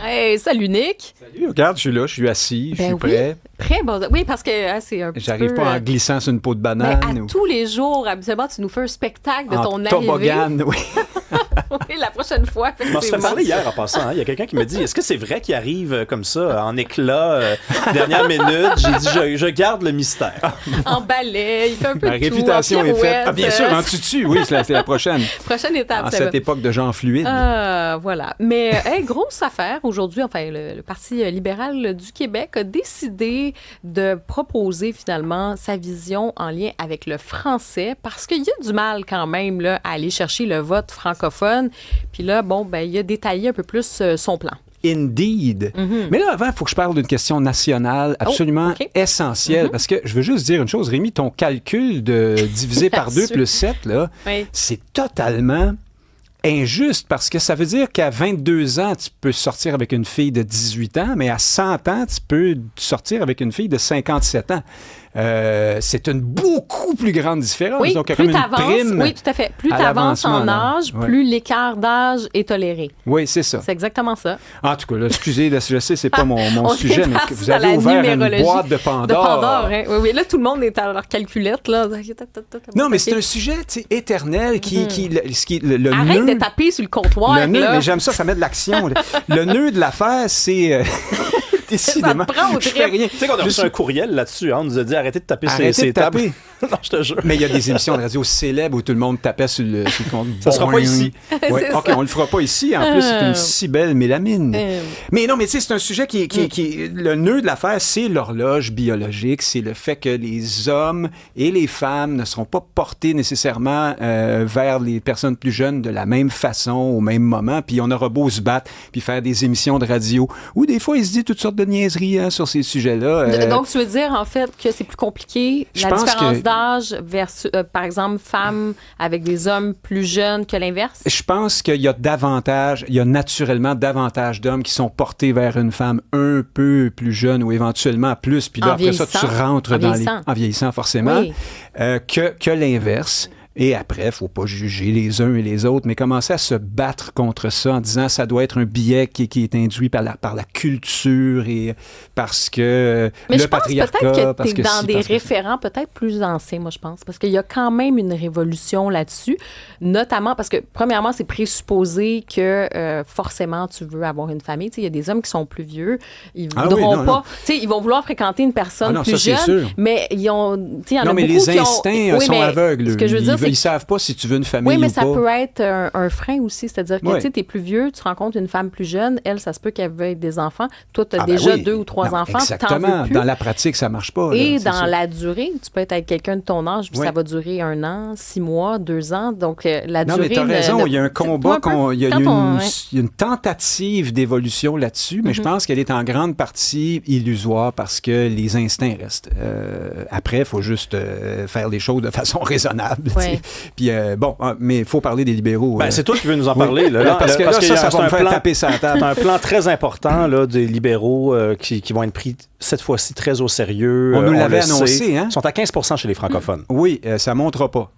Hey, salut Nick. Salut, regarde, je suis là, je suis assis, je suis prêt. Prêt, bon, oui, parce que c'est un petit J'arrive peu, pas en glissant sur une peau de banane. Tous les jours, habituellement, tu nous fais un spectacle de ton arrivée. Toboggan, oui. Oui, la prochaine fois, effectivement. On se fait parler hier en passant. Il y a quelqu'un qui me dit, est-ce que c'est vrai qu'il arrive comme ça, en éclat, dernière minute? J'ai dit, je garde le mystère. En balai, il fait un peu Ma de tout. réputation est faite. Ah, bien sûr, en tutu, oui, c'est la prochaine. Prochaine étape. En cette époque de genre fluide. Voilà. Mais, grosse affaire aujourd'hui. Enfin, le Parti libéral du Québec a décidé de proposer finalement sa vision en lien avec le français parce qu'il y a du mal quand même là, à aller chercher le vote francophone. Puis là, il a détaillé un peu plus son plan. Indeed. Mm-hmm. Mais là, avant, il faut que je parle d'une question nationale absolument essentielle. Parce que je veux juste dire une chose, Rémi, ton calcul de diviser par 2 plus 7, là, c'est totalement injuste parce que ça veut dire qu'à 22 ans, tu peux sortir avec une fille de 18 ans, mais à 100 ans, tu peux sortir avec une fille de 57 ans. C'est une beaucoup plus grande différence. Oui, donc, plus t'avances, oui, tout à fait. Plus t'avances en âge, plus l'écart d'âge est toléré. Oui, c'est ça. C'est exactement ça. En tout cas, là, excusez, je sais, c'est pas mon sujet, mais vous avez la ouvert une boîte de Pandore. Hein? Oui, là, tout le monde est à leur calculette. Là. Non, mais c'est un sujet éternel le Arrête nœud, de taper sur le comptoir. Le nœud, là. mais j'aime ça met de l'action. Le nœud de l'affaire, c'est... décidément, je fais rien. Tu sais qu'on a reçu un courriel là-dessus, hein, on nous a dit arrêtez de taper sur ces tables. Non, je te jure. Mais il y a des émissions de radio célèbres où tout le monde tapait sur le compte. Ça sera pas ici. Ouais. OK, on le fera pas ici. En plus, c'est une si belle mélamine. Mais non, mais tu sais, c'est un sujet qui le nœud de l'affaire, c'est l'horloge biologique. C'est le fait que les hommes et les femmes ne seront pas portés nécessairement vers les personnes plus jeunes de la même façon, au même moment. Puis on aura beau se battre, puis faire des émissions de radio où des fois, il se dit toutes sortes de niaiseries sur ces sujets-là. Donc, tu veux dire, en fait, que c'est plus compliqué, la différence d'âge versus, par exemple, femmes avec des hommes plus jeunes que l'inverse? Je pense qu'il y a naturellement davantage d'hommes qui sont portés vers une femme un peu plus jeune ou éventuellement plus. Puis là, après ça, tu rentres en vieillissant forcément, que l'inverse. Et après, il ne faut pas juger les uns et les autres, mais commencer à se battre contre ça en disant que ça doit être un biais qui est induit par la culture et parce que le patriarcat... Mais je pense peut-être que tu es dans des référents peut-être plus anciens, moi je pense, parce qu'il y a quand même une révolution là-dessus, notamment parce que, premièrement, c'est présupposé que forcément tu veux avoir une famille. Il y a des hommes qui sont plus vieux, ils voudront pas... Ils vont vouloir fréquenter une personne plus jeune, mais il y en a beaucoup mais les instincts sont aveugles. Ce que je veux dire, ils savent pas si tu veux une famille ou pas. Oui, mais ça peut être un frein aussi. C'est-à-dire que tu es plus vieux, tu rencontres une femme plus jeune, elle, ça se peut qu'elle veuille des enfants. Toi, tu as déjà 2 ou 3 enfants. Exactement. Dans la pratique, ça marche pas. Et dans la durée, tu peux être avec quelqu'un de ton âge, puis ça va durer 1 an, 6 mois, 2 ans. Donc, la durée... Non, mais tu as raison. Il y a un combat, il y a une tentative d'évolution là-dessus, mais je pense qu'elle est en grande partie illusoire parce que les instincts restent. Après, il faut juste faire les choses de façon raisonnable. Puis mais il faut parler des libéraux. C'est toi qui veux nous en parler. Là, parce que ça va me faire taper sa table. C'est un plan très important là, des libéraux qui vont être pris cette fois-ci très au sérieux. On nous l'avait annoncé. Hein? Ils sont à 15% chez les francophones. Oui, ça ne montera pas.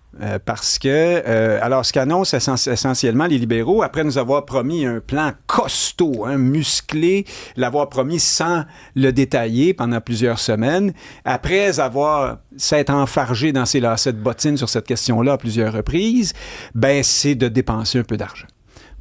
Parce que, alors, ce qu'annoncent essentiellement les libéraux, après nous avoir promis un plan costaud, musclé, l'avoir promis sans le détailler pendant plusieurs semaines, après s'être enfargé dans ses lacets de bottines sur cette question-là à plusieurs reprises, c'est de dépenser un peu d'argent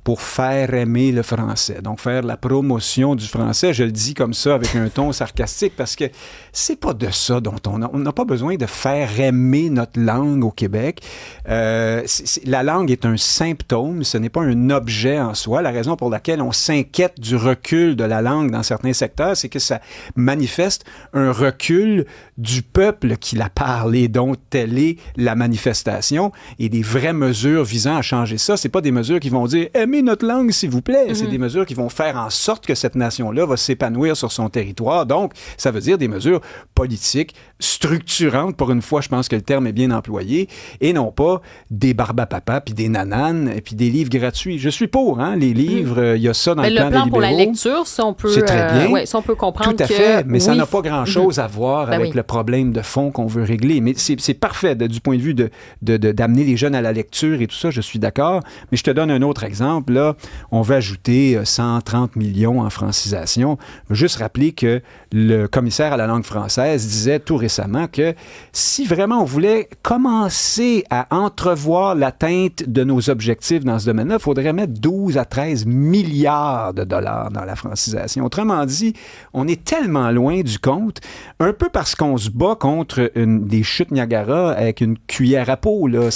pour faire aimer le français. Donc, faire la promotion du français, je le dis comme ça avec un ton sarcastique parce que c'est pas de ça dont on n'a pas besoin de faire aimer notre langue au Québec. La langue est un symptôme, ce n'est pas un objet en soi. La raison pour laquelle on s'inquiète du recul de la langue dans certains secteurs, c'est que ça manifeste un recul du peuple qui la parle et dont telle est la manifestation. Et des vraies mesures visant à changer ça, c'est pas des mesures qui vont dire « aimez notre langue, s'il vous plaît ». C'est des mesures qui vont faire en sorte que cette nation-là va s'épanouir sur son territoire. Donc, ça veut dire des mesures politiques, structurantes. Pour une fois, je pense que le terme est bien employé. Et non pas des barbapapas, puis des nananes, et puis des livres gratuits. Je suis pour, les livres, il y a ça dans le plan des libéraux. Le plan pour la lecture, ça, on peut... C'est très bien. Ça, on peut comprendre tout à fait, mais ça n'a pas grand-chose à voir avec le problème de fond qu'on veut régler. Mais c'est parfait du point de vue d'amener les jeunes à la lecture et tout ça, je suis d'accord. Mais je te donne un autre exemple. exemple, là, on veut ajouter 130 millions en francisation. Je veux juste rappeler que le commissaire à la langue française disait tout récemment que si vraiment on voulait commencer à entrevoir l'atteinte de nos objectifs dans ce domaine-là, il faudrait mettre 12 à 13 milliards de dollars dans la francisation. Autrement dit, on est tellement loin du compte, un peu parce qu'on se bat contre des chutes Niagara avec une cuillère à peau. Là.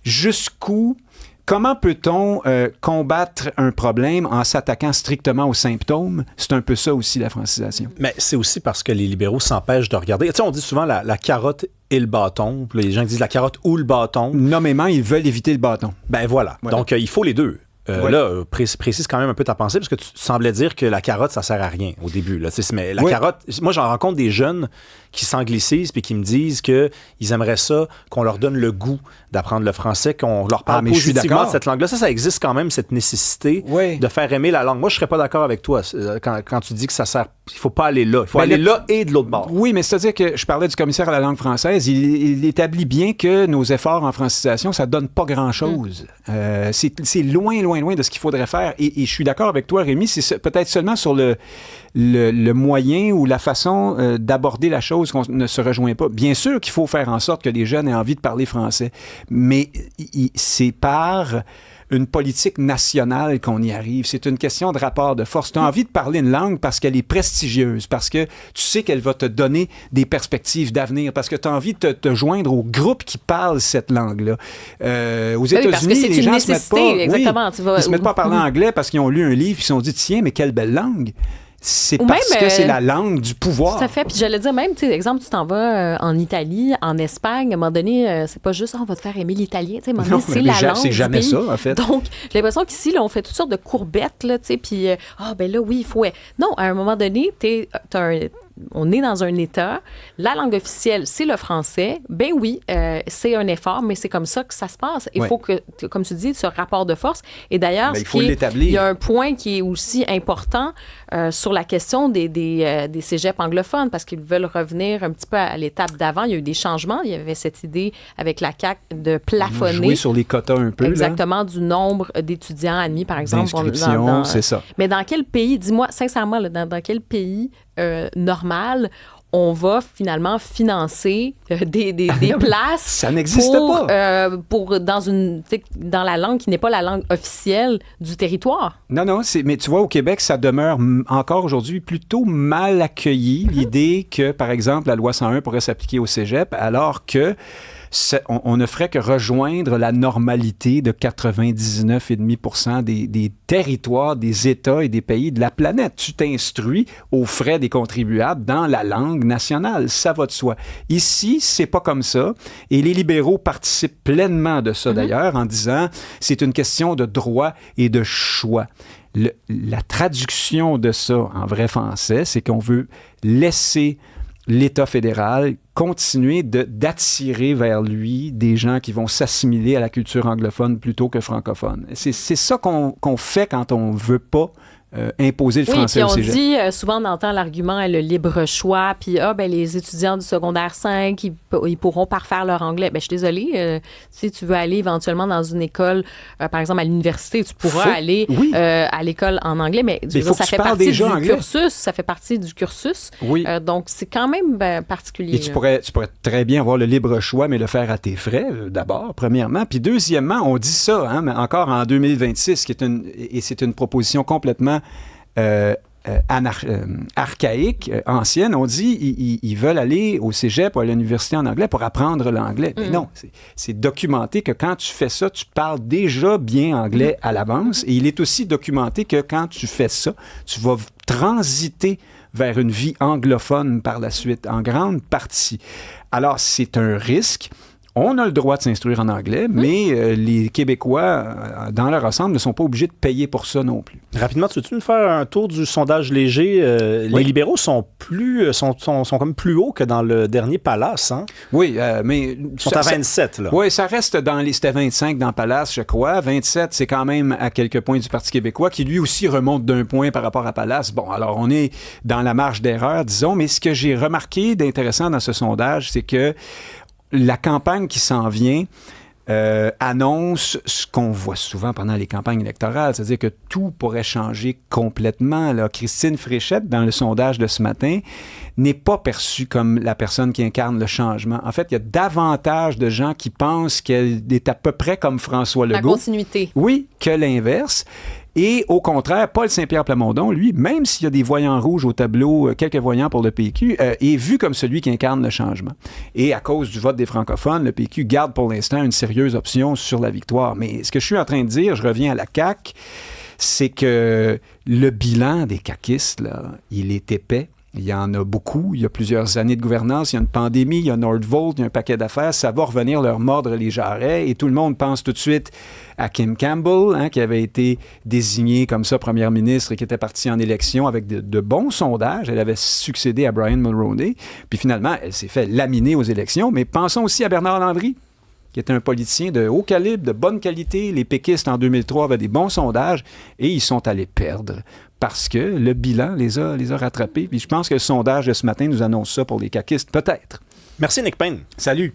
Jusqu'où... Comment peut-on combattre un problème en s'attaquant strictement aux symptômes? C'est un peu ça aussi, la francisation. Mais c'est aussi parce que les libéraux s'empêchent de regarder. Tu sais, on dit souvent la carotte et le bâton. Puis les gens disent la carotte ou le bâton. Nommément, ils veulent éviter le bâton. Ben voilà. Donc, il faut les deux. Là, précise quand même un peu ta pensée, parce que tu semblais dire que la carotte, ça sert à rien au début. Là, mais la carotte, moi, j'en rencontre des jeunes qui s'anglicisent puis qui me disent qu'ils aimeraient ça, qu'on leur donne le goût d'apprendre le français, qu'on leur parle positivement de cette langue-là. Ça existe quand même, cette nécessité de faire aimer la langue. Moi, je serais pas d'accord avec toi quand tu dis que ça sert... Il faut pas aller là. Il faut aller là et de l'autre bord. Oui, mais c'est-à-dire que je parlais du commissaire à la langue française. Il établit bien que nos efforts en francisation, ça donne pas grand-chose. C'est loin de ce qu'il faudrait faire. Et je suis d'accord avec toi, Rémi, c'est peut-être seulement sur le moyen ou la façon d'aborder la chose qu'on ne se rejoint pas. Bien sûr qu'il faut faire en sorte que les jeunes aient envie de parler français, mais c'est par une politique nationale qu'on y arrive. C'est une question de rapport de force. Tu as envie de parler une langue parce qu'elle est prestigieuse, parce que tu sais qu'elle va te donner des perspectives d'avenir, parce que tu as envie de te joindre au groupe qui parle cette langue-là. Aux États-Unis, les gens se mettent pas... Exactement. Ils se mettent pas à parler anglais parce qu'ils ont lu un livre et ils se sont dit, tiens, mais quelle belle langue! C'est parce que c'est la langue du pouvoir. Tout à fait. Puis j'allais dire même, tu sais, exemple, tu t'en vas en Italie, en Espagne, à un moment donné, c'est pas juste on va te faire aimer l'italien, tu sais, à un moment donné, c'est la langue c'est jamais du pays. ça, en fait. Donc, j'ai l'impression qu'ici, là, on fait toutes sortes de courbettes, là, tu sais, puis ben là, oui, il faut... Non, à un moment donné, on est dans un État, la langue officielle, c'est le français. Ben oui, c'est un effort, mais c'est comme ça que ça se passe. Il faut que, comme tu dis, ce rapport de force. Et d'ailleurs, il faut l'établir. Il y a un point qui est aussi important sur la question des cégeps anglophones, parce qu'ils veulent revenir un petit peu à l'étape d'avant. Il y a eu des changements. Il y avait cette idée avec la CAQ de plafonner. Jouer sur les quotas un peu. Exactement, là. du nombre d'étudiants admis, par exemple. D'inscription, c'est ça. Mais dans quel pays, dis-moi sincèrement, là, dans quel pays normal on va finalement financer des places ça n'existe pas. Dans la langue qui n'est pas la langue officielle du territoire. Non, mais tu vois, au Québec, ça demeure encore aujourd'hui plutôt mal accueilli, l'idée que, par exemple, la loi 101 pourrait s'appliquer au cégep, alors que on ne ferait que rejoindre la normalité de 99,5% des territoires, des États et des pays de la planète. Tu t'instruis aux frais des contribuables dans la langue nationale. Ça va de soi. Ici, c'est pas comme ça. Et les libéraux participent pleinement de ça, d'ailleurs, en disant c'est une question de droit et de choix. La traduction de ça en vrai français, c'est qu'on veut laisser l'État fédéral continuer d'attirer vers lui des gens qui vont s'assimiler à la culture anglophone plutôt que francophone. C'est ça qu'on fait quand on veut pas imposer le français au cégep. Dit, souvent on entend l'argument le libre choix, puis les étudiants du secondaire 5, ils pourront parfaire leur anglais. Ben, je suis désolée, si tu veux aller éventuellement dans une école, par exemple à l'université, tu pourras aller à l'école en anglais, mais ça fait partie du cursus. Ça fait partie du cursus. Oui. Donc, c'est quand même particulier. Et tu pourrais très bien avoir le libre choix, mais le faire à tes frais, d'abord, premièrement. Puis deuxièmement, on dit ça, hein, mais encore en 2026, et c'est une proposition complètement archaïque, ancienne. On dit ils veulent aller au cégep ou à l'université en anglais pour apprendre l'anglais. Mais non, c'est documenté que quand tu fais ça, tu parles déjà bien anglais à l'avance. Et il est aussi documenté que quand tu fais ça, tu vas transiter vers une vie anglophone par la suite, en grande partie. Alors, c'est un risque. On a le droit de s'instruire en anglais, mais les Québécois, dans leur ensemble, ne sont pas obligés de payer pour ça non plus. Rapidement, tu veux-tu nous faire un tour du sondage léger? Les libéraux sont comme plus hauts que dans le dernier Palace, hein? Oui, mais... Ils sont à 27, là. Oui, ça reste c'était 25 dans Palace, je crois. 27, c'est quand même à quelques points du Parti québécois, qui lui aussi remonte d'un point par rapport à Palace. Bon, alors on est dans la marge d'erreur, disons, mais ce que j'ai remarqué d'intéressant dans ce sondage, c'est que la campagne qui s'en vient annonce ce qu'on voit souvent pendant les campagnes électorales, c'est-à-dire que tout pourrait changer complètement. Là. Christine Fréchette, dans le sondage de ce matin, n'est pas perçue comme la personne qui incarne le changement. En fait, il y a davantage de gens qui pensent qu'elle est à peu près comme François Legault. La continuité. Oui, que l'inverse. Et au contraire, Paul Saint-Pierre Plamondon, lui, même s'il y a des voyants rouges au tableau, quelques voyants pour le PQ, est vu comme celui qui incarne le changement. Et à cause du vote des francophones, le PQ garde pour l'instant une sérieuse option sur la victoire. Mais ce que je suis en train de dire, je reviens à la CAQ, c'est que le bilan des caquistes, là, il est épais. Il y en a beaucoup. Il y a plusieurs années de gouvernance. Il y a une pandémie, il y a Nordvolt, il y a un paquet d'affaires. Ça va revenir leur mordre les jarrets. Et tout le monde pense tout de suite à Kim Campbell, hein, qui avait été désignée comme ça première ministre et qui était partie en élection avec de bons sondages. Elle avait succédé à Brian Mulroney. Puis finalement, elle s'est fait laminer aux élections. Mais pensons aussi à Bernard Landry, qui était un politicien de haut calibre, de bonne qualité. Les péquistes, en 2003, avaient des bons sondages et ils sont allés perdre parce que le bilan les a rattrapés. Puis je pense que le sondage de ce matin nous annonce ça pour les caquistes, peut-être. Merci, Nick Payne. Salut.